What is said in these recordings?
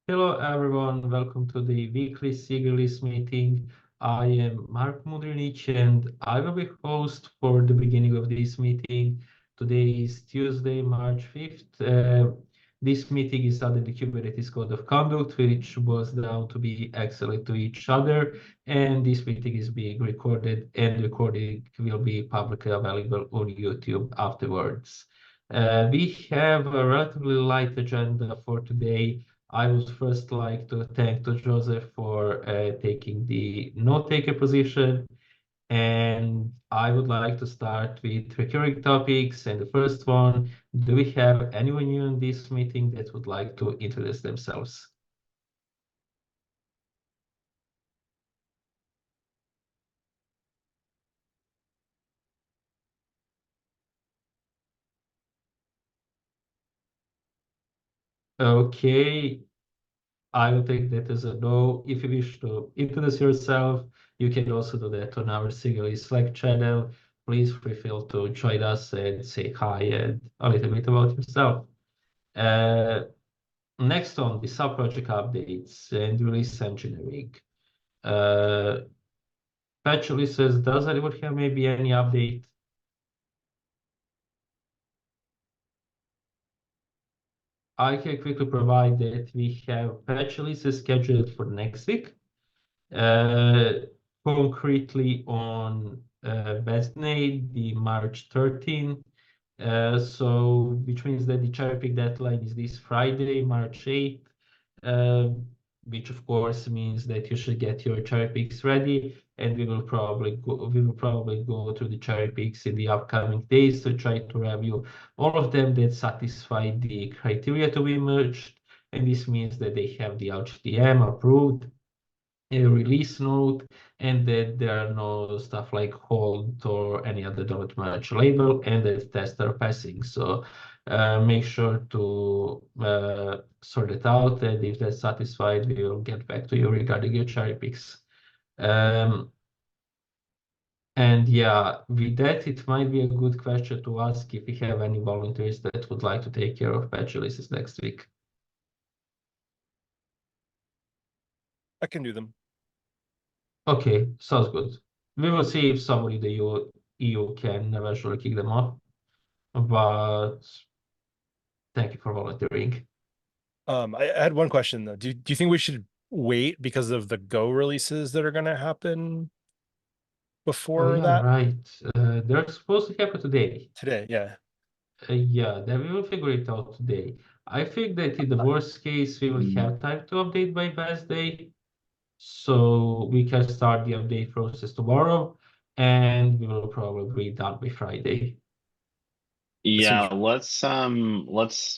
Hello everyone, welcome to the weekly SIG release meeting. I am Mark Mudrinic and I will be host for the beginning of this meeting. Today is Tuesday, March 5th. This meeting is under the Kuberentes Code of Conduct, which boils down to be excellent to each other. And this meeting is being recorded, and the recording will be publicly available on YouTube afterwards. We have a relatively light agenda for today. I would first like to thank to Joseph for taking the note-taker position. And I would like to start with recurring topics. And the first one, do we have anyone new in this meeting that would like to introduce themselves? Okay, I will take that as a no. If you wish to introduce yourself, you can also do that on our single Slack channel. Please feel free to join us and say hi and a little bit about yourself. Next on the sub-project updates and release engineering. Patch releases, does anyone have maybe any update? I can quickly provide that we have patch releases scheduled for next week. Concretely on Wednesday, the March 13th. So which means that the cherry pick deadline is this Friday, March 8th, which of course means that you should get your cherry picks ready, and we will probably go through the cherry picks in the upcoming days to try to review all of them that satisfy the criteria to be merged. And this means that they have the HTM approved, a release note, and that there are no stuff like hold or any other don't match label, and that tests are passing. So make sure to sort it out, and if that's satisfied, we will get back to you regarding your cherry picks. And yeah, with that, it might be a good question to ask if we have any volunteers that would like to take care of patch releases next week. I can do them. Okay, sounds good. We will see if somebody in the EU can eventually kick them off, but thank you for volunteering. I had one question though. Do you think we should wait because of the Go releases that are going to happen before yeah, that? right. They're supposed to happen today. Today, yeah. Yeah, then we will figure it out today. I think that in the worst case, we will have time to update by Wednesday, so we can start the update process tomorrow, and we will probably be done by Friday. Yeah, let's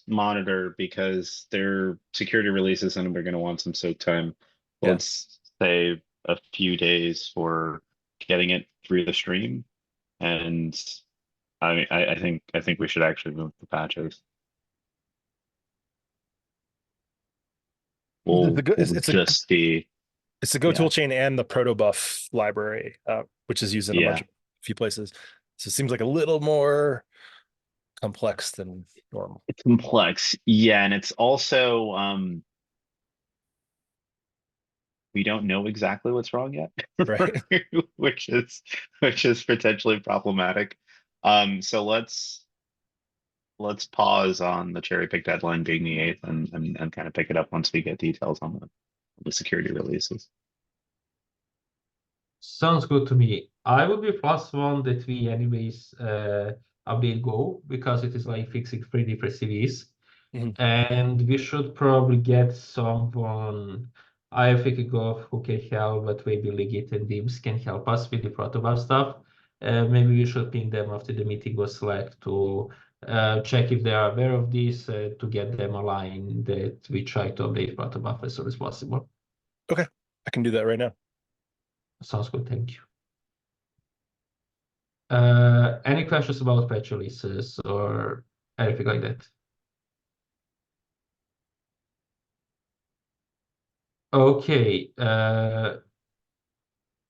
monitor because their security releases and we're gonna want some soak time. Yeah. Let's say a few days for getting it through the stream. And I think we should actually move the patches. It's the Go Yeah. toolchain and the protobuf library, which is used in a few places. So it seems like a little more complex than normal. It's complex, yeah, and it's also we don't know exactly what's wrong yet, right? which is potentially problematic. So let's pause on the cherry pick deadline being the 8th and kind of pick it up once we get details on the security releases. Sounds good to me. I would be +1 that we anyways update Go because it is like fixing 3 different CVs. And we should probably get someone, I think of who can help, but maybe Legit and Dibs can help us with the protobuf stuff. Maybe we should ping them after the meeting or Slack to check if they are aware of this, to get them aligned that we try to update protobuf as soon as possible. Okay, I can do that right now. Sounds good, thank you. Any questions about patch releases or anything like that? Okay,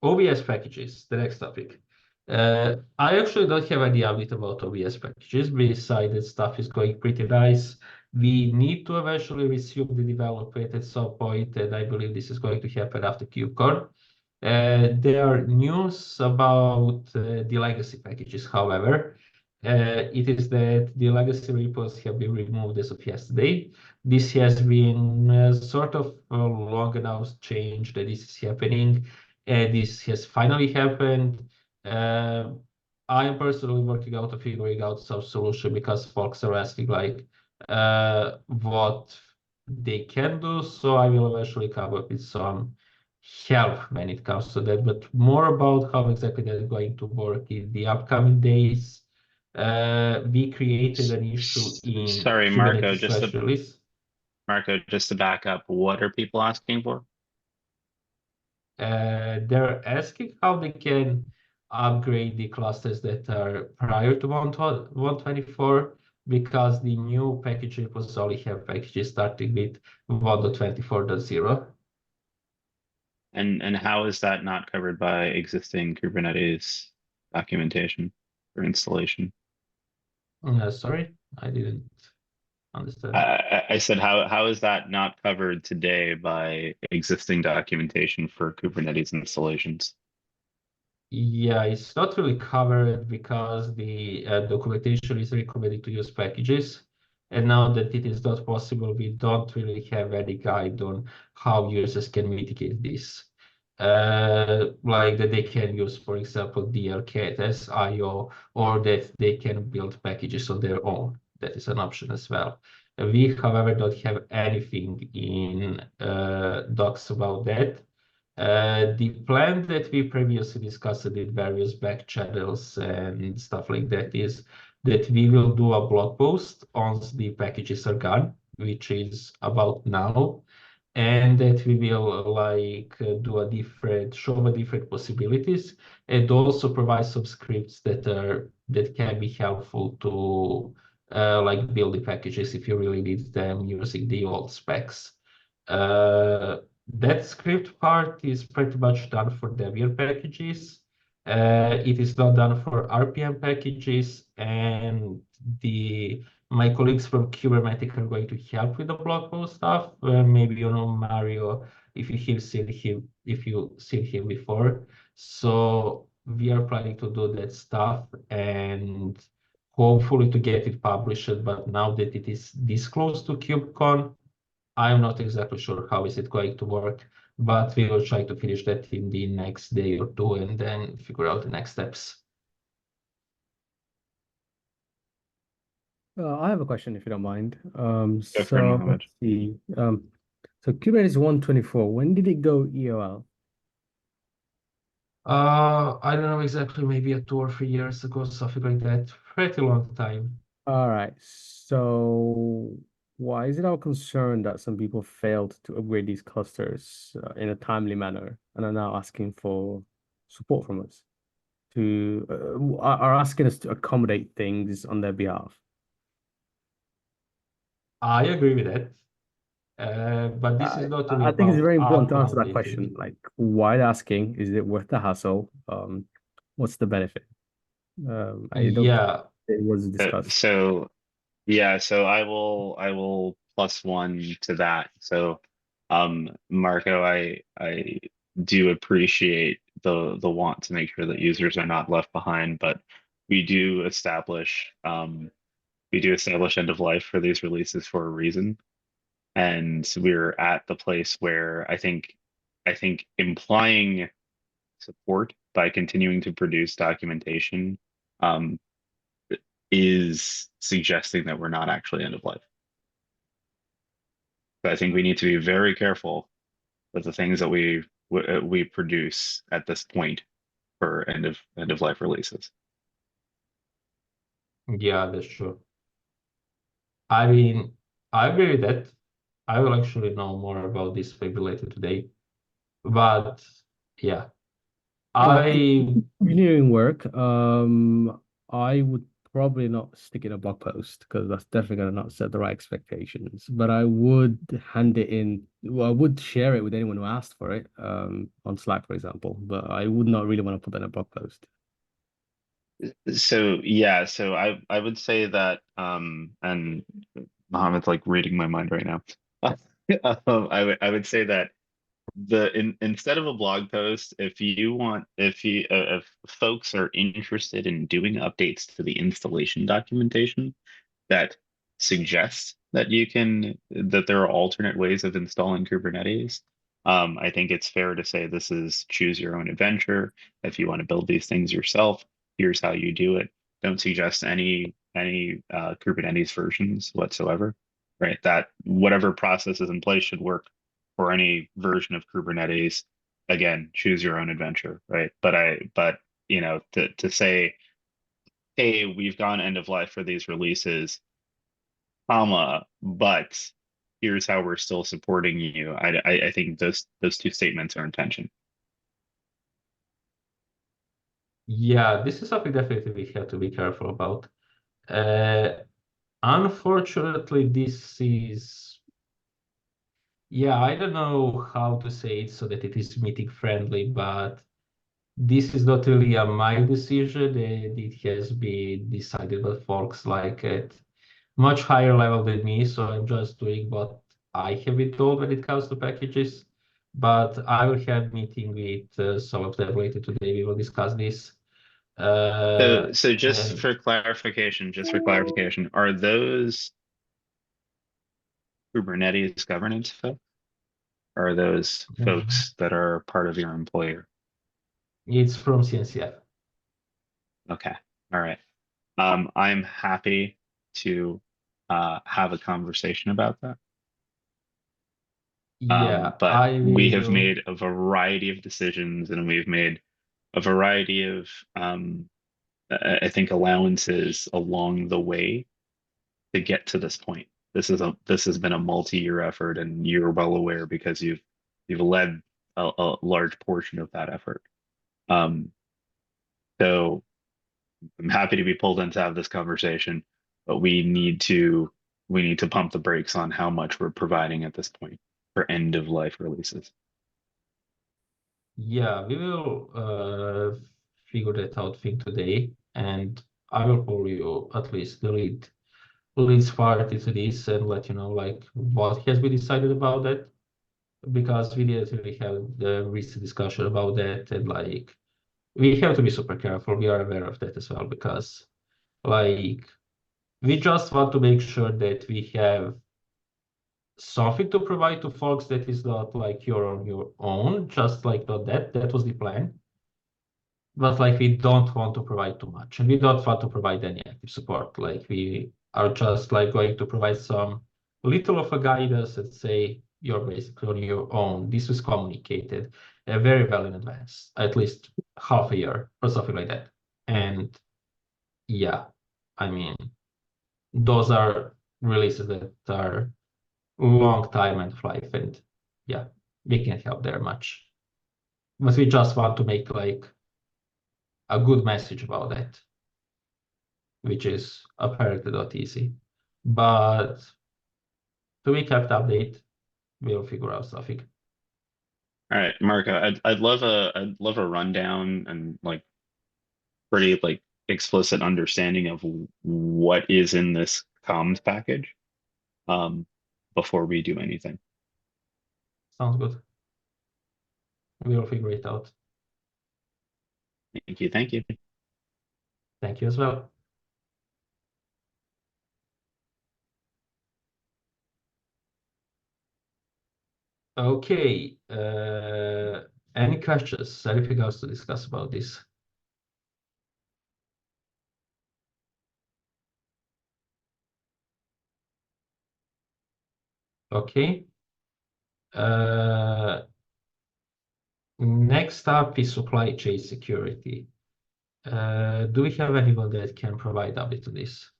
OBS packages, the next topic. I actually don't have any update about OBS packages, besides that stuff is going pretty nice. We need to eventually resume the development at some point, and I believe this is going to happen after KubeCon. There are news about the legacy packages, however. It is that the legacy repos have been removed as of yesterday. This has been sort of a long announced change that this is happening. This has finally happened. I am personally working out figuring out some solution because folks are asking like what they can do. So I will eventually come up with some help when it comes to that, but more about how exactly that's going to work in the upcoming days. We created an issue in Sorry, Marco, Kuberentes slash release. Marco, just to back up, what are people asking for? They're asking how they can upgrade the clusters that are prior to 124 because the new package repos only have packages starting with 1.24.0. And how is that not covered by existing Kubernetes documentation or installation? Sorry, I didn't understand. I said how is that not covered today by existing documentation for Kubernetes installations? Yeah, it's not really covered because the documentation is recommended to use packages. And now that it is not possible, we don't really have any guide on how users can mitigate this. Like that they can use, for example, DLcat as IO, or that they can build packages on their own. That is an option as well. We, however, don't have anything in docs about that. The plan that we previously discussed in various back channels and stuff like that is that we will do a blog post once the packages are gone, which is about now, and that we will do a show a different possibilities, and also provide some scripts that can be helpful to build the packages if you really need them using the old specs. That script part is pretty much done for Debian packages. It is not done for RPM packages, and my colleagues from Kubernetes are going to help with the blog post stuff. Maybe you know Mario, if you've seen him before. So we are planning to do that stuff and hopefully to get it published. But now that it is this close to KubeCon, I'm not exactly sure how is it going to work, but we will try to finish that in the next day or two and then figure out the next steps. I have a question if you don't mind. Go for it, So Mohammed. let's see. So Kubernetes 124, when did it go EOL? I don't know exactly, maybe 2 or 3 years ago, something like that. Pretty long time. All right. So why is it our concern that some people failed to upgrade these clusters in a timely manner and are now asking for support from us are asking us to accommodate things on their behalf? I agree with that. But this is not really I think it's about very important to answer that accommodating. question. Like, why they're asking? Is it worth the hassle? What's the benefit? I don't Yeah, think it was discussed. So yeah, so I will plus one to that. So Marco, I do appreciate the want to make sure that users are not left behind, but we do establish end of life for these releases for a reason. And we're at the place where I think implying support by continuing to produce documentation is suggesting that we're not actually end of life. So I think we need to be very careful with the things that we produce at this point for end of life releases. yeah, that's true. I mean, I agree with that. I will actually know more about this maybe later today. But yeah, Engineering work, I would probably not stick in a blog post because that's definitely going to not set the right expectations. But I would hand it in. Well, I would share it with anyone who asked for it, on Slack, for example. But I would not really want to put that in a blog post. So yeah, so I would say that and Mohammed's like reading my mind right now. I would say that instead of a blog post, if folks are interested in doing updates to the installation documentation that suggest that that there are alternate ways of installing Kubernetes, I think it's fair to say this is choose your own adventure. If you want to build these things yourself, here's how you do it. Don't suggest any Kubernetes versions whatsoever, right? That whatever process is in place should work for any version of Kubernetes. Again, choose your own adventure, right? But to say, hey, we've gone end of life for these releases, but here's how we're still supporting you. I think those two statements are in tension. Yeah, this is something definitely we have to be careful about. Unfortunately, this is, yeah, I don't know how to say it so that it is meeting friendly, but this is not really my decision, and it has been decided by folks like at much higher level than me. So I'm just doing what I have been told when it comes to packages. But I will have a meeting with some of them later today. We will discuss this. So And just for clarification, are those Kubernetes governance folks? Or are those folks that are part of your employer? it's from CNCF. Okay, all right. I'm happy to have a conversation about that. Yeah, But I we have will. made a variety of decisions, and we've made a variety of I think allowances along the way to get to this point. This has been a multi-year effort, and you're well aware because you've led a large portion of that effort. So I'm happy to be pulled in to have this conversation, but we need to pump the brakes on how much we're providing at this point for end of life releases. Yeah, we will figure that out thing today, and I will call you at least the leads party to this and let you know like what has been decided about that, because we didn't really have the recent discussion about that, and like we have to be super careful. We are aware of that as well, because like we just want to make sure that we have something to provide to folks that is not like you're on your own, just like not that was the plan. But like we don't want to provide too much, and we don't want to provide any active support. Like we are just like going to provide some little of a guidance and say you're basically on your own. This was communicated very well in advance, at least half a year or something like that. And yeah, I mean, those are releases that are long time and life, and yeah, we can't help there much. But we just want to make like a good message about that, which is apparently not easy. But to be kept update, we'll figure out something. All right, Marco, I'd love a rundown and like pretty like explicit understanding of what is in this comms package before we do anything. Sounds good. We'll figure it out. Thank you. Thank you. Thank you as well. Okay. Any questions? Anything else to discuss about this? Okay. Next up is supply chain security. Do we have anyone that can provide update to this?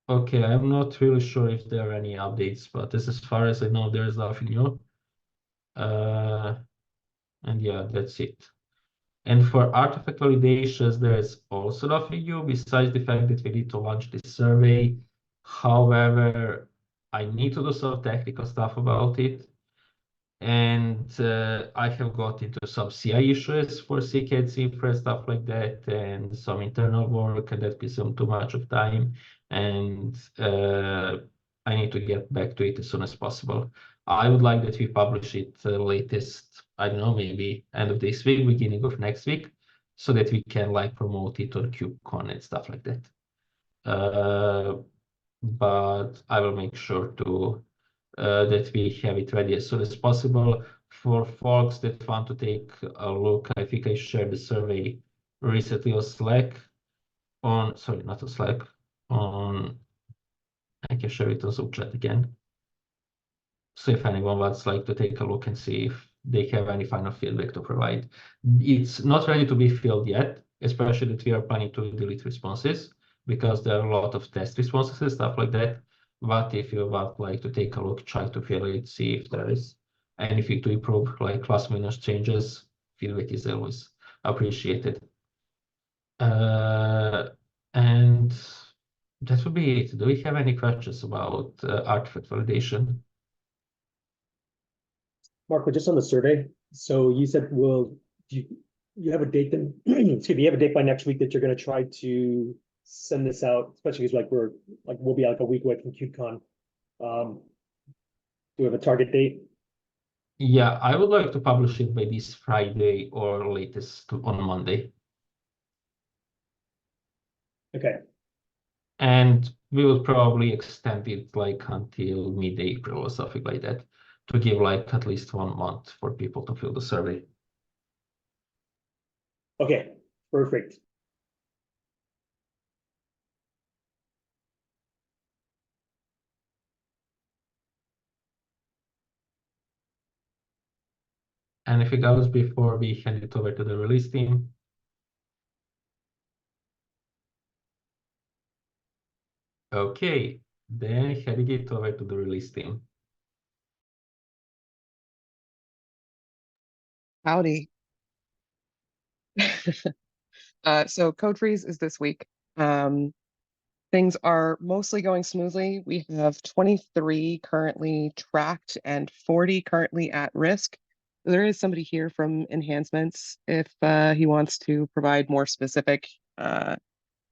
Okay, I'm not really sure if there are any updates, but as far as I know, there's nothing new. And yeah, that's it. And for artifact validations, there's also nothing new besides the fact that we need to launch this survey. However, I need to do some technical stuff about it. And I have got into some CI issues for CCAD, Infra, stuff like that, and some internal work, and that consumed too much of time. And I need to get back to it as soon as possible. I would like that we publish it latest, I don't know, maybe end of this week, beginning of next week, so that we can like promote it on KubeCon and stuff like that. But I will make sure to that we have it ready as soon as possible. For folks that want to take a look, I think I shared the survey recently on Slack. Sorry, not on Slack. I can share it on Zoom chat again. So if anyone wants like to take a look and see if they have any final feedback to provide. It's not ready to be filled yet, especially that we are planning to delete responses because there are a lot of test responses and stuff like that. But if you want like to take a look, try to fill it, see if there is anything to improve, like last minute changes, feedback is always appreciated. And that would be it. Do we have any questions about artifact validation? Marco, just on the survey. So you said, well, you have a date then, excuse me, you have a date by next week that you're going to try to send this out, especially because we'll be like a week away from KubeCon. Do we have a target date? Yeah, I would like to publish it by this Friday or latest on Monday. Okay. And we will probably extend it like until mid-April or something like that to give like at least 1 month for people to fill the survey. Okay, perfect. Anything else before we hand it over to the release team? Okay, then handing it over to the release team. Howdy. So code freeze is this week. Things are mostly going smoothly. We have 23 currently tracked and 40 currently at risk. There is somebody here from enhancements if he wants to provide more specific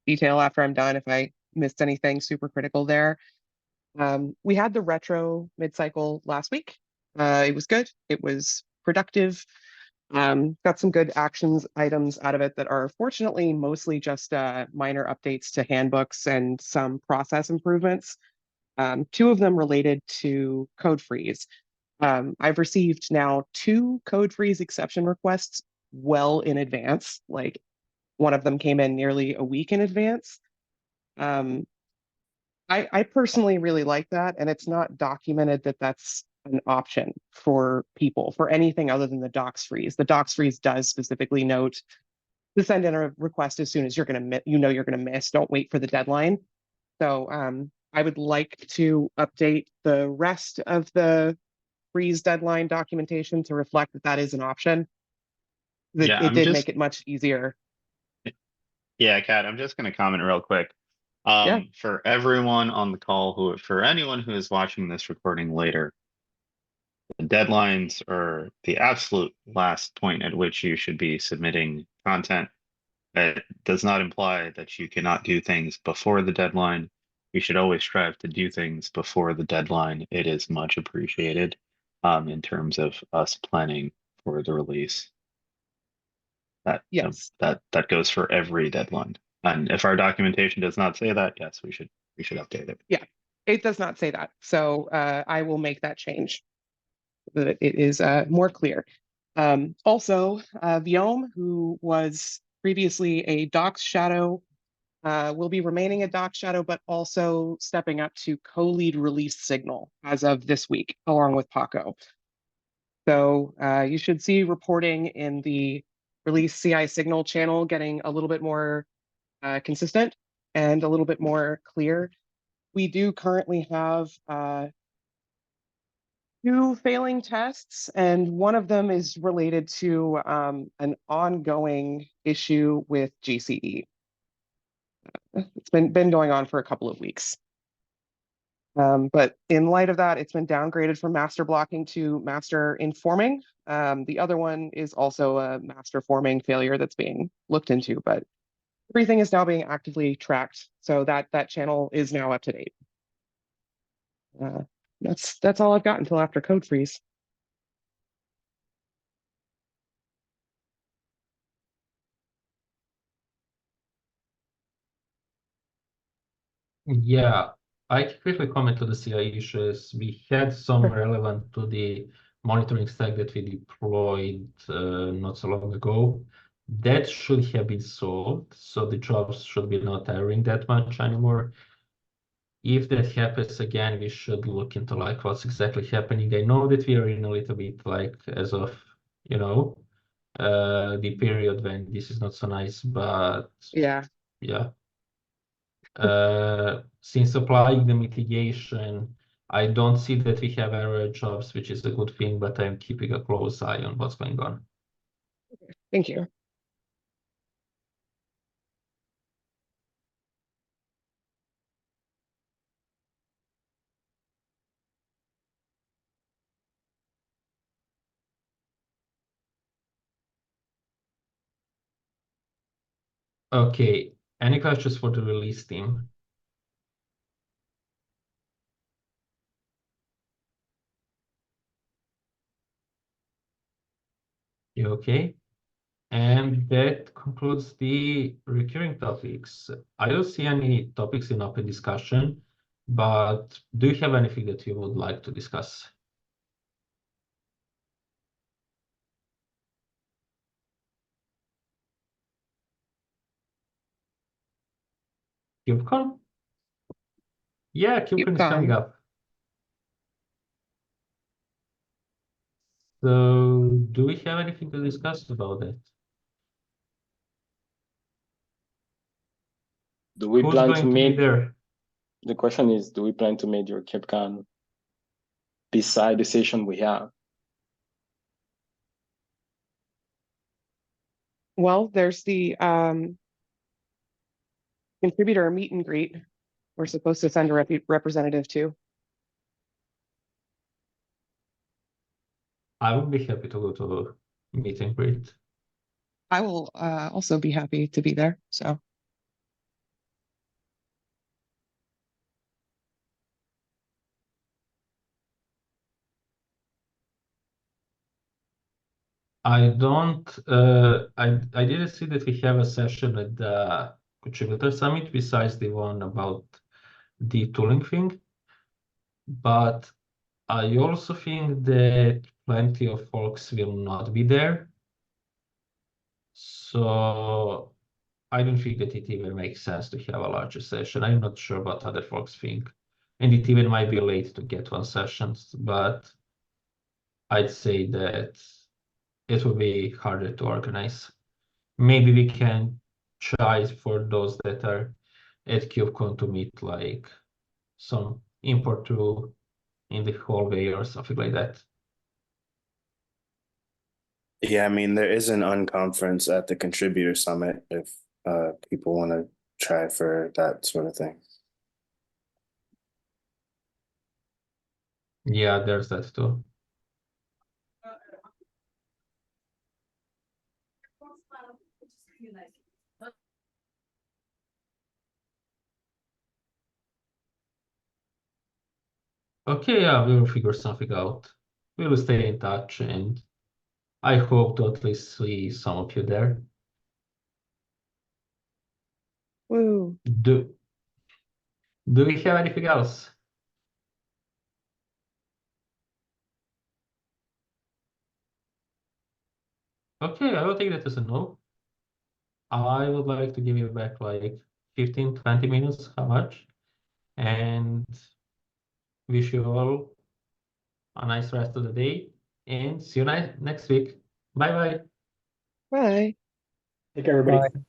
detail after I'm done, if I missed anything super critical there. We had the retro mid-cycle last week. It was good. It was productive. Got some good actions items out of it that are fortunately mostly just minor updates to handbooks and some process improvements. 2 of them related to code freeze. I've received now 2 code freeze exception requests well in advance. Like one of them came in nearly a week in advance. I personally really like that, and it's not documented that that's an option for people for anything other than the docs freeze. The docs freeze does specifically note to send in a request as soon as you're going to, you're going to miss. Don't wait for the deadline. So I would like to update the rest of the freeze deadline documentation to reflect that that is an option. Yeah, it did make it much easier. Yeah, Kat, I'm just going to comment real quick. Yeah. For everyone on the call, for anyone who is watching this recording later, the deadlines are the absolute last point at which you should be submitting content. It does not imply that you cannot do things before the deadline. We should always strive to do things before the deadline. It is much appreciated in terms of us planning for the release. Yes. That goes for every deadline. And if our documentation does not say that, yes, we should update it. Yeah, it does not say that. So I will make that change. That it is more clear. Also, Viome, who was previously a docs shadow, will be remaining a docs shadow, but also stepping up to co-lead release signal as of this week, along with Paco. So you should see reporting in the release CI signal channel getting a little bit more consistent and a little bit more clear. We do currently have 2 failing tests, and one of them is related to an ongoing issue with GCE. It's been going on for a couple of weeks. But in light of that, it's been downgraded from master blocking to master informing. The other one is also a master forming failure that's being looked into, but everything is now being actively tracked. So that channel is now up to date. That's all I've got until after code freeze. Yeah, I can quickly comment to the CI issues. We had some Sure. relevant to the monitoring stack that we deployed not so long ago. That should have been solved, so the jobs should be not erroring that much anymore. If that happens again, we should look into like what's exactly happening. I know that we are in a little bit like as of, you know, the period when this is not so nice, but Yeah. yeah. Since applying the mitigation, I don't see that we have error jobs, which is a good thing, but I'm keeping a close eye on what's going on. Thank you. Okay, any questions for the release team? You okay? And that concludes the recurring topics. I don't see any topics in open discussion, but do you have anything that you would like to discuss? KubeCon? Yeah, KubeCon is coming KubeCon. up. So do we have anything to discuss about that? Do we Who's plan going to to be meet? there? The question is, do we plan to meet your KubeCon beside the session we have? Well, there's the contributor meet and greet. We're supposed to send a representative to. I would be happy to go to a meet and greet. I will also be happy to be there. So I don't, I didn't see that we have a session at the Contributor Summit besides the one about the tooling thing. But I also think that plenty of folks will not be there. So I don't think that it even makes sense to have a larger session. I'm not sure what other folks think. And it even might be late to get one session, but I'd say that it will be harder to organize. Maybe we can try for those that are at KubeCon to meet like some import through in the hallway or something like that. Yeah, I mean, there is an unconference at the Contributor Summit if people want to try for that sort of thing. Yeah, there's that too. Okay, yeah, we will figure something out. We will stay in touch, and I hope to at least see some of you there. woo. Do we have anything else? Okay, I will take that as a no. I would like to give you back like 15, 20 minutes, how much? And wish you all a nice rest of the day and see you next week. Bye bye. Bye. Take care, everybody. Bye.